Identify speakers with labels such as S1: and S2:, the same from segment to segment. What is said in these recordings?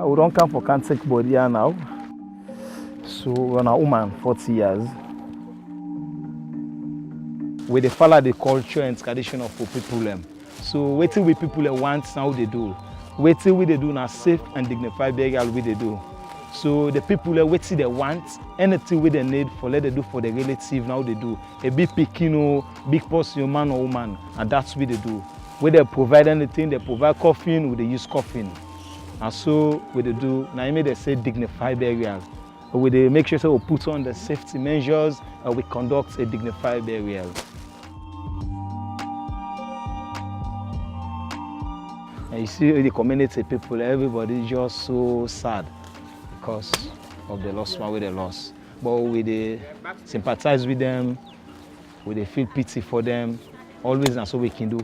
S1: We don't come for can't take body here now. So we're a woman, 40 years. We dey follow the culture and tradition of people. So waiting we people want now they do. Waiting we they do now safe and dignified burial we they do. So the people waiting they want, anything we they need for let they do for the relative now they do. A big pikin, big person, man or woman, and that's what they do. Where they provide anything, they provide coffin, we they use coffin. And so what they do, now they say dignified burial. We they make sure so we put on the safety measures and we conduct a dignified burial. And you see the community people, everybody just so sad because of the lost one with the loss. But we they sympathize with them, we they feel pity for them, always and so we can do.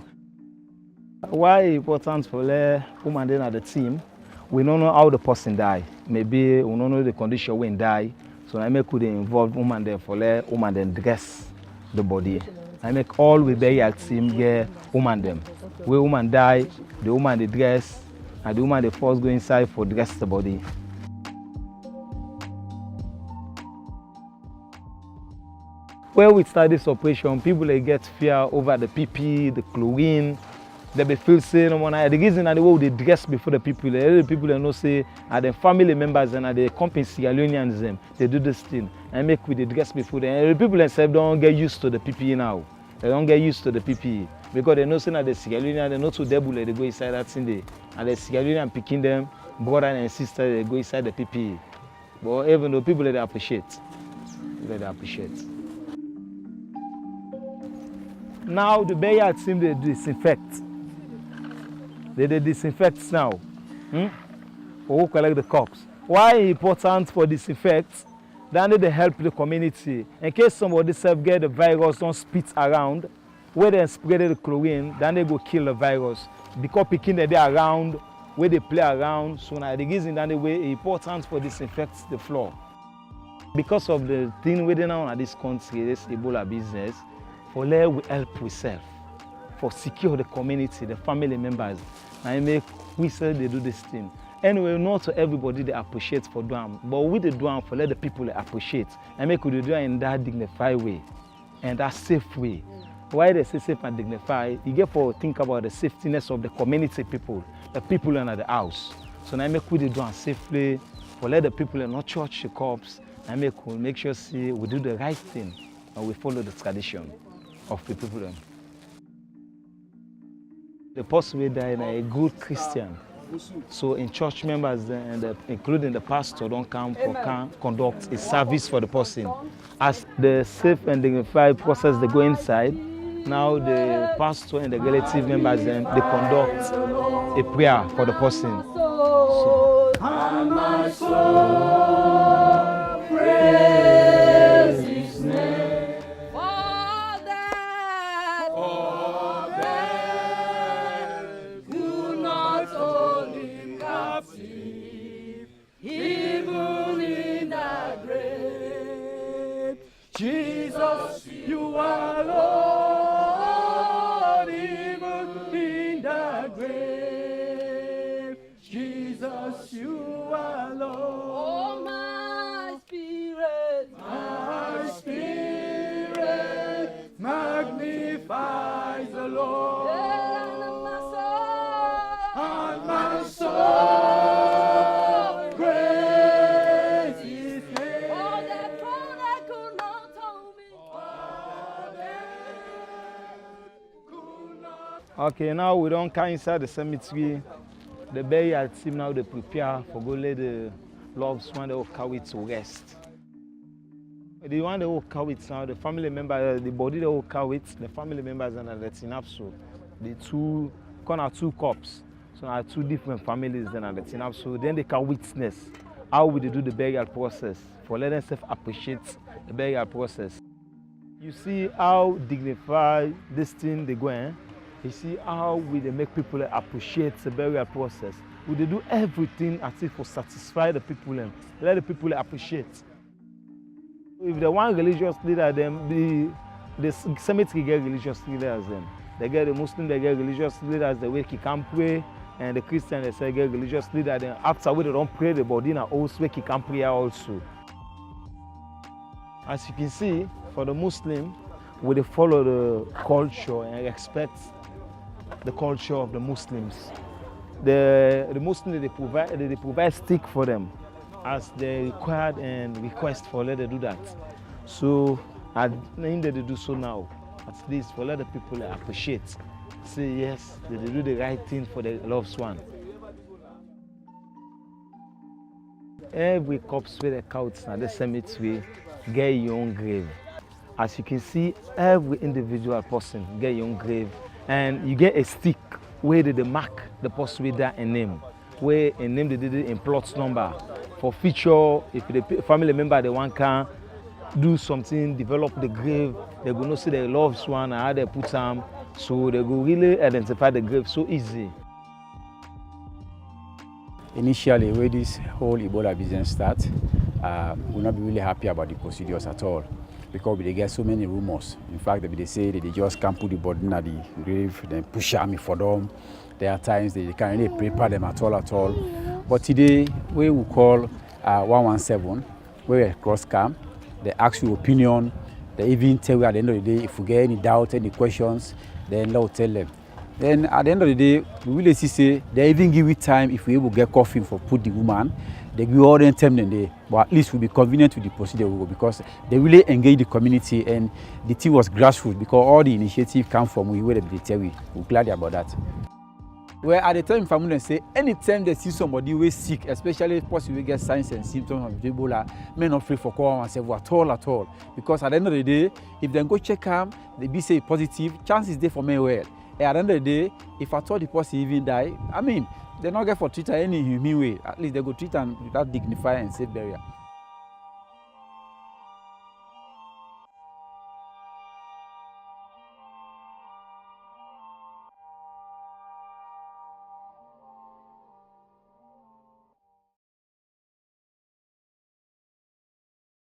S1: Why important for the woman then at the team? We don't know how the person die. Maybe we don't know the condition when die. So I make could involve woman there for let woman then dress the body. I make all we burial team get woman them. Where woman die, the woman they dress, and the woman they first go inside for dress the body. Where we start this operation, people they get fear over the PPE, the chlorine. They be feel say no more. The reason that the way they dress before the people they know say are the family members and are the company Sierra Leoneans them. They do this thing and make with the dress before them. And the people themselves don't get used to the PPE now. They don't get used to the PPE because they know say that the Sierra Leoneans they know too devil they go inside that thing there. And the Sierra Leoneans picking them, brother and sister they go inside the PPE. But even though people they appreciate, Now the burial team they disinfect. They disinfect now. Or collect the corpse. Why important for disinfect? Then they help the community. In case somebody self get the virus, don't spit around, where they spread the chlorine, then they go kill the virus. Because picking the day around, where they play around, so now the reason that the way important for disinfect the floor. Because of the thing we do now in this country, this Ebola business, for let we help ourselves. For secure the community, the family members, and make we say they do this thing. Anyway, not to everybody they appreciate for doing, but we they do for let the people they appreciate and make we do it in that dignified way and that safe way. Why they say safe and dignified? You get for think about the safetyness of the community people, the people in the house. So now make we do it safely for let the people not touch the corpse and make sure see we do the right thing and we follow the tradition of the people. The person will die a good Christian. So in church members, including the pastor, don't come for conduct a service for the person. As the safe and dignified process they go inside, now the pastor and the relative members they conduct a prayer for the person. So. And my soul praise His name. Jesus, you are Lord, even in the grave. Jesus, you are Lord. Oh, my spirit magnifies the Lord. And my soul praise His name. Oh, that throne that could not hold me. Okay, now we don't come inside the cemetery. The burial team now they prepare for go let the loved one they will carry to rest. The one they will carry it now, the family members, the body they will carry it, the family members and the tinapso. The two corpses. So are two different families then at the tinapso. Then they can witness how we do the burial process for let themselves appreciate the burial process. You see how dignified this thing they go in. You see how we they make people appreciate the burial process. We they do everything as if for satisfy the people and let the people appreciate. If the one religious leader, then the cemetery get religious leaders then. They get the Muslim, they get religious leaders, the way he can pray, and the Christian they say get religious leader. Then after we don't pray the body now also make it can pray also. As you can see, for the Muslim, we follow the culture and respect the culture of the Muslims. The Muslims they provide stick for them as they required and request for let them do that. So at the end they do so now. At least for let the people appreciate. Say yes, they do the right thing for their loved one. Every corpse where the couch at the cemetery get your own grave. As you can see, every individual person get your own grave, and you get a stick where they mark the person with that a name, where a name they did it in plot number for future. If the family member they want can do something, develop the grave, they go know see their loved one and how they put them, so they go really identify the grave so easy.
S2: Initially, where this whole Ebola business started, we're not really happy about the procedures at all, because they get so many rumors. In fact, they say that they just can't put the body in the grave, then push army for them. There are times they can't really prepare them at all. But today, we will call 117, where we cross camp. They ask your opinion. They even tell you at the end of the day, if we get any doubt, any questions, then they'll tell them. Then at the end of the day, we will see they even give it time if we able to get coffin for put the woman. They give all the time then they, but at least we'll be convenient with the procedure because they really engage the community, and the team was grassroots because all the initiative come from we where they tell we. We're glad about that. Well, at the time, family say anytime they see somebody who is sick, especially if possibly get signs and symptoms of Ebola, may not free for call and say at all. Because at the end of the day, if they go check them, they be say positive, chances there for me well. And at the end of the day, if I thought the person even die, I mean, they not get for treat any human way. At least they go treat them without dignified and safe burial.